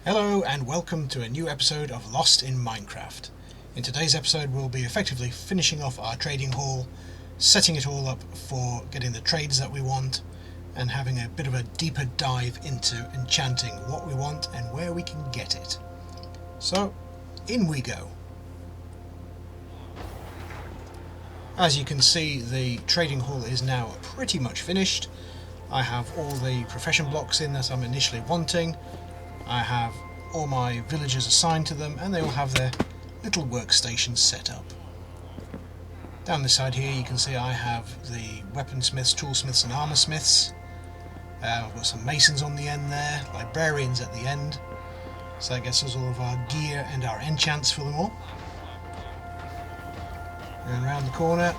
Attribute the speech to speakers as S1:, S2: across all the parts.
S1: Hello and welcome to a new episode of Lost in Minecraft. In today's episode we'll be effectively finishing off our trading hall, setting it all up for getting the trades that we want, and having a bit of a deeper dive into enchanting what we want and where we can get it. So, in we go. As you can see, the trading hall is now pretty much finished. I have all the profession blocks in that I'm initially wanting. I have all my villagers assigned to them and they all have their little workstations set up. Down this side here you can see I have the weaponsmiths, toolsmiths and armorsmiths. I've got some masons on the end there, librarians at the end. So that gets us all of our gear and our enchants for them all. And around the corner,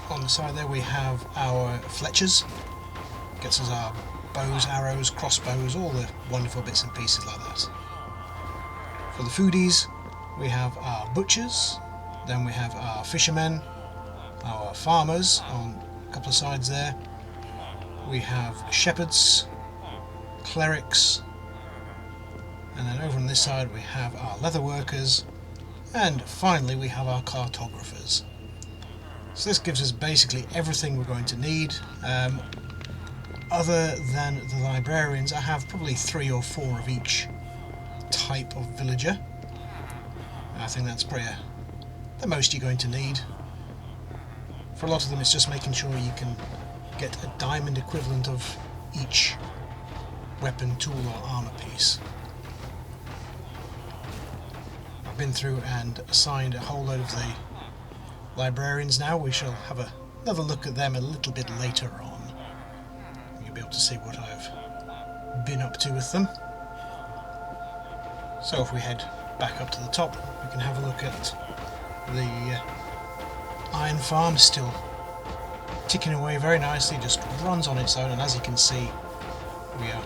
S1: on the side there we have our fletchers. Gets us our bows, arrows, crossbows, all the wonderful bits and pieces like that. For the foodies, we have our butchers, then we have our fishermen, our farmers on a couple of sides there. We have shepherds, clerics, and then over on this side we have our leather workers, and finally we have our cartographers. So this gives us basically everything we're going to need. Other than the librarians, I have probably 3 or 4 of each type of villager. I think that's probably the most you're going to need. For a lot of them it's just making sure you can get a diamond equivalent of each weapon, tool or armor piece. I've been through and assigned a whole load of the librarians now. We shall have another look at them a little bit later on. You'll be able to see what I've been up to with them. So if we head back up to the top, we can have a look at the iron farm, still ticking away very nicely, just runs on its own, and as you can see we are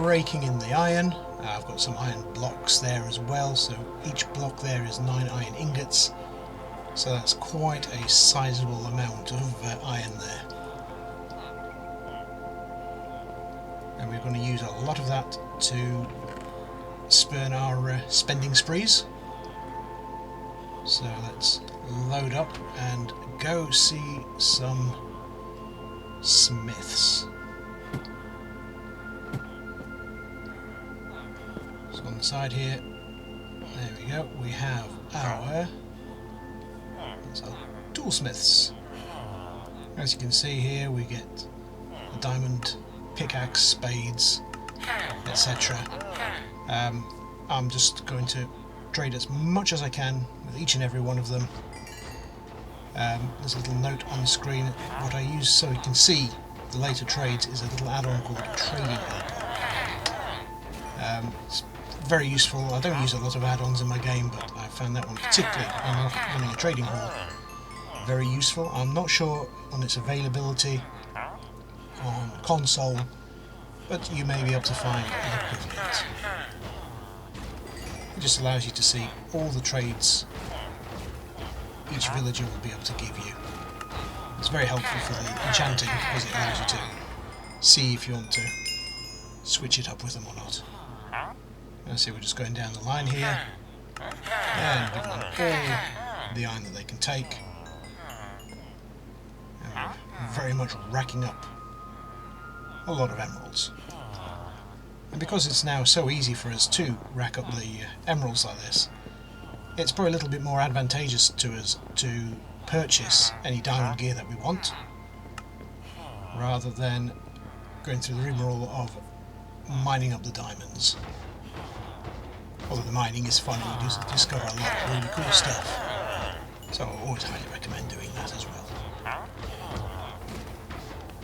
S1: raking in the iron. I've got some iron blocks there as well, so each block there is 9 iron ingots, so that's quite a sizable amount of iron there. And we're going to use a lot of that to spurn our spending sprees. So let's load up and go see some smiths. So on the side here, there we go, we have our toolsmiths. As you can see here we get a diamond pickaxe, spades, etc. I'm just going to trade as much as I can with each and every one of them. There's a little note on the screen. What I use so you can see the later trades is a little add-on called Trading Helper. It's very useful. I don't use a lot of add-ons in my game, but I found that one particularly on running a trading hall very useful. I'm not sure on its availability on console, but you may be able to find an equivalent. It just allows you to see all the trades each villager will be able to give you. It's very helpful for the enchanting because it allows you to see if you want to switch it up with them or not. And see, we're just going down the line here and giving them all the iron that they can take, and we're very much racking up a lot of emeralds. And because it's now so easy for us to rack up the emeralds like this, it's probably a little bit more advantageous to us to purchase any diamond gear that we want, rather than going through the rigmarole of mining up the diamonds. Although the mining is fun, you discover a lot of really cool stuff, so I always highly recommend doing that as well.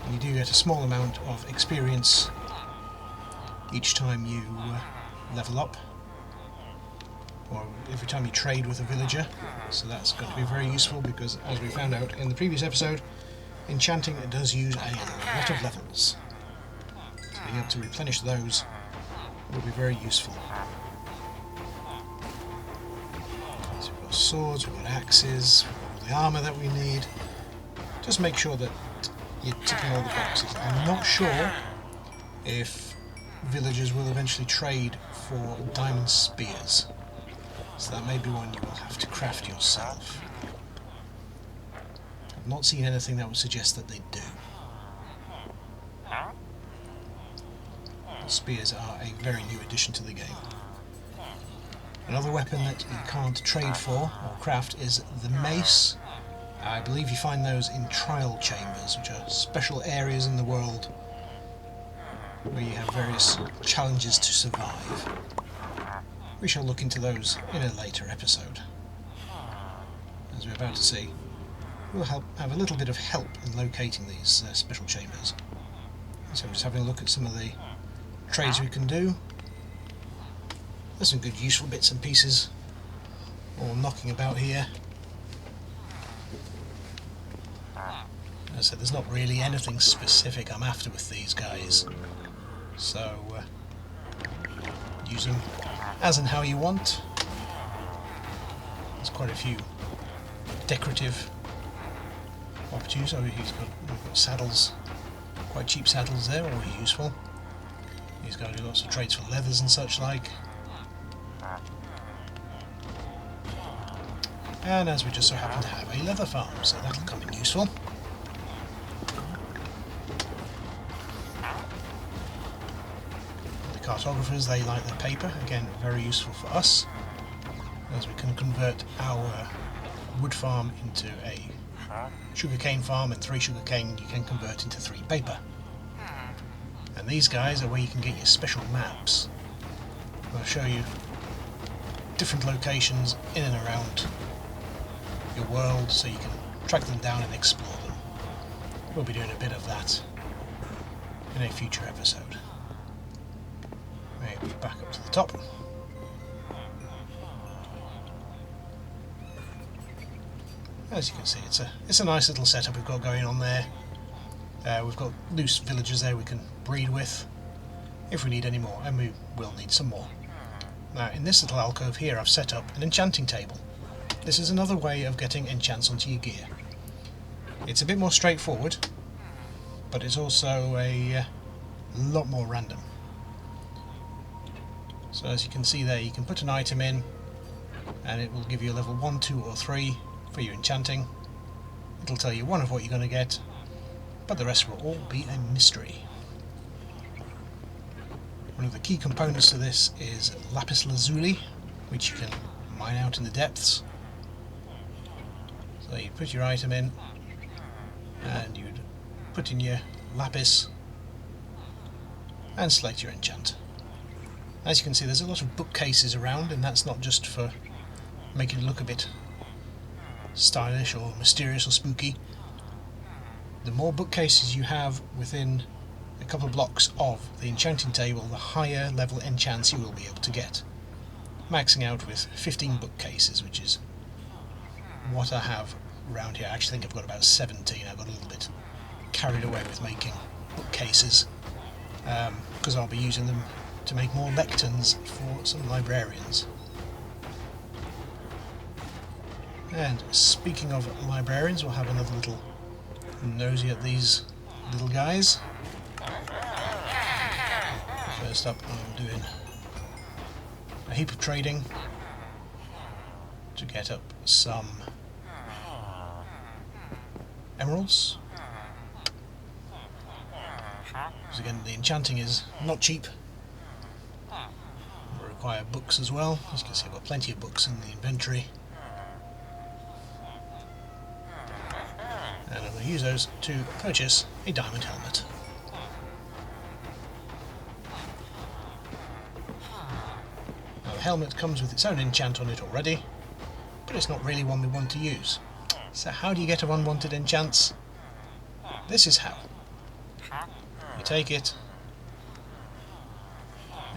S1: And you do get a small amount of experience each time you level up, or every time you trade with a villager, so that's going to be very useful because, as we found out in the previous episode, enchanting does use a lot of levels, so being able to replenish those will be very useful. So we've got swords, we've got axes, we've got all the armour that we need. Just make sure that you're ticking all the boxes. I'm not sure if villagers will eventually trade for diamond spears, so that may be one you will have to craft yourself. I've not seen anything that would suggest that they do. But spears are a very new addition to the game. Another weapon that you can't trade for or craft is the mace. I believe you find those in trial chambers, which are special areas in the world where you have various challenges to survive. We shall look into those in a later episode. As we're about to see, we'll have a little bit of help in locating these special chambers. So I'm just having a look at some of the trades we can do. There's some good useful bits and pieces all knocking about here. As I said, there's not really anything specific I'm after with these guys, so use them as and how you want. There's quite a few decorative opportunities. Oh, we've got saddles, quite cheap saddles there, always useful. These guys do lots of trades for leathers and such like. And as we just so happen to have a leather farm, so that'll come in useful. The cartographers, they like their paper, again very useful for us, as we can convert our wood farm into a sugarcane farm, and 3 sugarcane you can convert into 3 paper. And these guys are where you can get your special maps. I'll show you different locations in and around your world so you can track them down and explore them. We'll be doing a bit of that in a future episode. Maybe back up to the top. As you can see, it's a nice little setup we've got going on there. We've got loose villagers there we can breed with if we need any more, and we will need some more. Now in this little alcove here I've set up an enchanting table. This is another way of getting enchants onto your gear. It's a bit more straightforward, but it's also a lot more random. So as you can see there, you can put an item in and it will give you a level 1, 2 or 3 for your enchanting. It'll tell you one of what you're going to get, but the rest will all be a mystery. One of the key components to this is lapis lazuli, which you can mine out in the depths. So you put your item in and you'd put in your lapis and select your enchant. As you can see, there's a lot of bookcases around, and that's not just for making it look a bit stylish or mysterious or spooky. The more bookcases you have within a couple of blocks of the enchanting table, the higher level enchants you will be able to get. Maxing out with 15 bookcases, which is what I have around here. I actually think I've got about 17. I got a little bit carried away with making bookcases because I'll be using them to make more lecterns for some librarians. And speaking of librarians, we'll have another little nosy at these little guys. First up, I'm doing a heap of trading to get up some emeralds. Because again, the enchanting is not cheap. We require books as well. As you can see, I've got plenty of books in the inventory. And I'm going to use those to purchase a diamond helmet. Now, the helmet comes with its own enchant on it already, but it's not really one we want to use. So how do you get unwanted enchants? This is how. You take it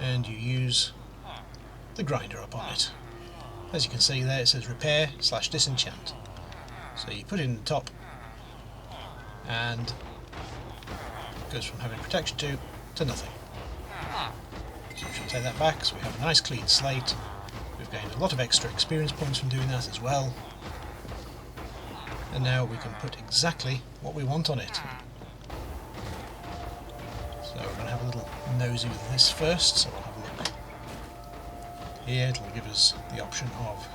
S1: and you use the grinder upon it. As you can see there, it says repair / disenchant. So you put it in the top and it goes from having protection 2 to nothing. So we should take that back so we have a nice clean slate. We've gained a lot of extra experience points from doing that as well. And now we can put exactly what we want on it. So we're going to have a little little nosy with this first, so we'll have a look here. It'll give us the option of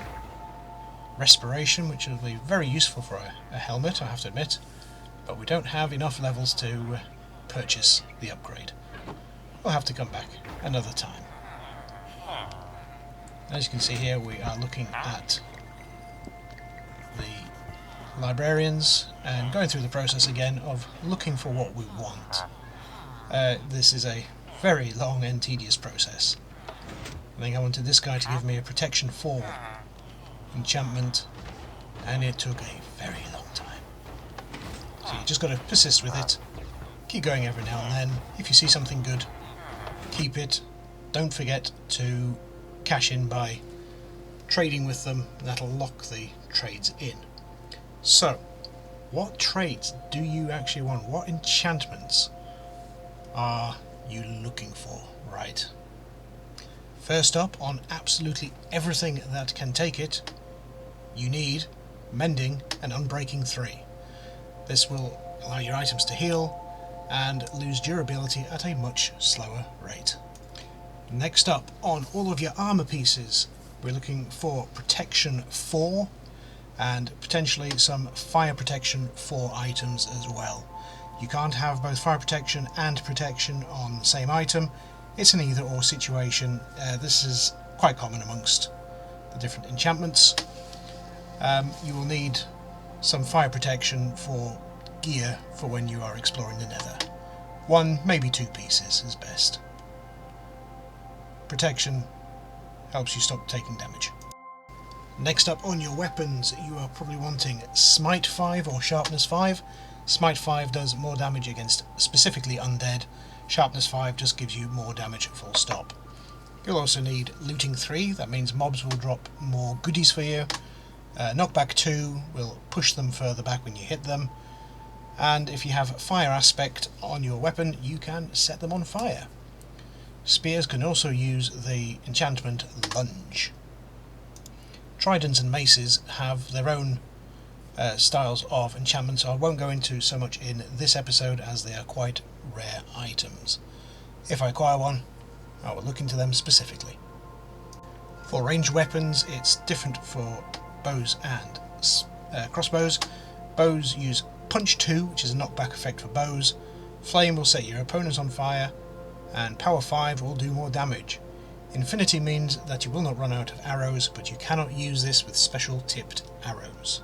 S1: respiration, which will be very useful for a helmet, I have to admit, but we don't have enough levels to purchase the upgrade. We'll have to come back another time. As you can see here, we are looking at the librarians and going through the process again of looking for what we want. This is a very long and tedious process. I think I wanted this guy to give me a protection 4 enchantment, and it took a very long time. So you just got to persist with it, keep going every now and then. If you see something good, keep it. Don't forget to cash in by trading with them. That'll lock the trades in. So, what traits do you actually want? What enchantments are you looking for? Right. First up, on absolutely everything that can take it, you need Mending and Unbreaking 3. This will allow your items to heal and lose durability at a much slower rate. Next up, on all of your armour pieces, we're looking for Protection 4 and potentially some Fire Protection 4 items as well. You can't have both Fire Protection and Protection on the same item. It's an either or situation. This is quite common amongst the different enchantments. You will need some Fire Protection for gear for when you are exploring the Nether. 1, maybe 2 pieces is best. Protection helps you stop taking damage. Next up on your weapons, you are probably wanting Smite 5 or Sharpness 5. Smite 5 does more damage against specifically undead. Sharpness 5 just gives you more damage full stop. You'll also need Looting 3, that means mobs will drop more goodies for you. Knockback 2 will push them further back when you hit them. And if you have Fire Aspect on your weapon, you can set them on fire. Spears can also use the enchantment Lunge. Tridents and maces have their own styles of enchantments. I won't go into so much in this episode as they are quite rare items. If I acquire one, I will look into them specifically. For ranged weapons, it's different for bows and crossbows. Bows use Punch 2, which is a knockback effect for bows. Flame will set your opponents on fire, and Power 5 will do more damage. Infinity means that you will not run out of arrows, but you cannot use this with special tipped arrows.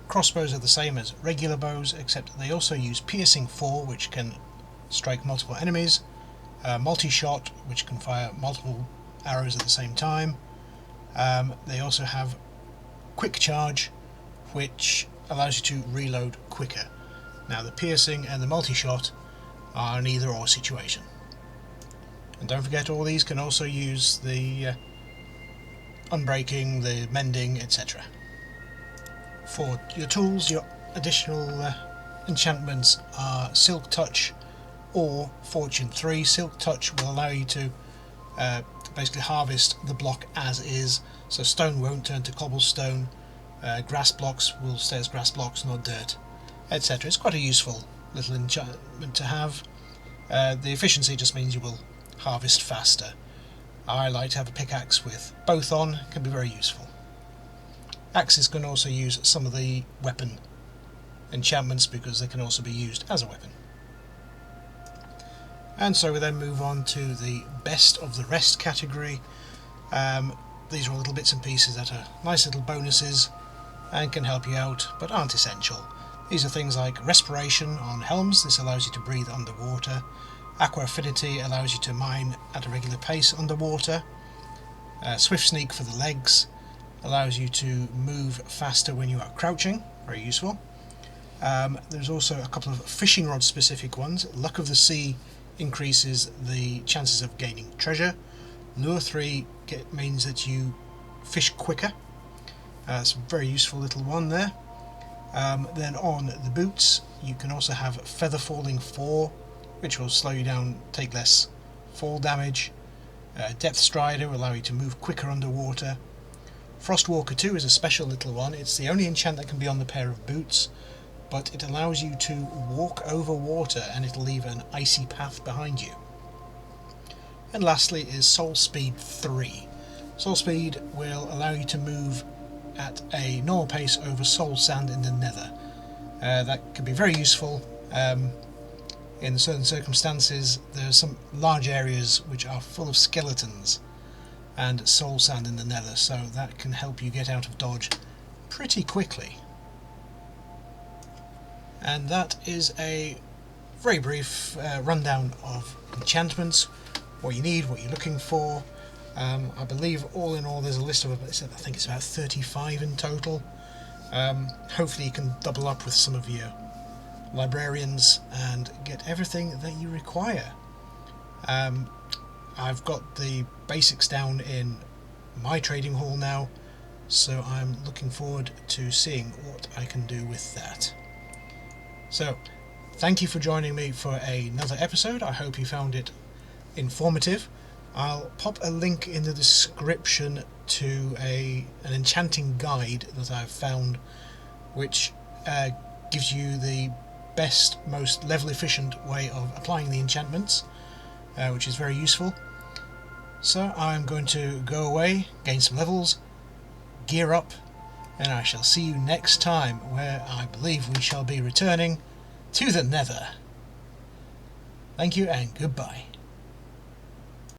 S1: Crossbows are the same as regular bows, except they also use Piercing 4, which can strike multiple enemies, Multi-Shot, which can fire multiple arrows at the same time. They also have Quick Charge, which allows you to reload quicker. Now the Piercing and the Multi-Shot are an either or situation. And don't forget, all these can also use the Unbreaking, the Mending, etc. For your tools, your additional enchantments are Silk Touch or Fortune 3. Silk Touch will allow you to basically harvest the block as is, so stone won't turn to cobblestone, grass blocks will stay as grass blocks, not dirt, etc. It's quite a useful little enchantment to have. The efficiency just means you will harvest faster. I like to have a pickaxe with both on, it can be very useful. Axes can also use some of the weapon enchantments because they can also be used as a weapon. And so we then move on to the best of the rest category. These are all little bits and pieces that are nice little bonuses and can help you out but aren't essential. These are things like Respiration on helms. This allows you to breathe underwater. Aqua Affinity allows you to mine at a regular pace underwater. Swift Sneak for the legs allows you to move faster when you are crouching, very useful. There's also a couple of fishing rod specific ones. Luck of the Sea increases the chances of gaining treasure. Lure 3 means that you fish quicker. It's a very useful little one there. Then on the boots you can also have Feather Falling 4, which will slow you down, take less fall damage. Depth Strider will allow you to move quicker underwater. Frostwalker 2 is a special little one. It's the only enchant that can be on the pair of boots, but it allows you to walk over water and it'll leave an icy path behind you. And lastly is Soul Speed 3. Soul Speed will allow you to move at a normal pace over soul sand in the nether. That can be very useful. In certain circumstances, there are some large areas which are full of skeletons and soul sand in the nether, so that can help you get out of dodge pretty quickly. And that is a very brief rundown of enchantments, what you need, what you're looking for. I believe all in all there's a list of, I think it's about 35 in total. Hopefully you can double up with some of your librarians and get everything that you require. I've got the basics down in my trading hall now, so I'm looking forward to seeing what I can do with that. So thank you for joining me for another episode. I hope you found it informative. I'll pop a link in the description to an enchanting guide that I've found, which gives you the best, most level efficient way of applying the enchantments, which is very useful. So I'm going to go away, gain some levels, gear up, and I shall see you next time, where I believe we shall be returning to the Nether. Thank you and goodbye.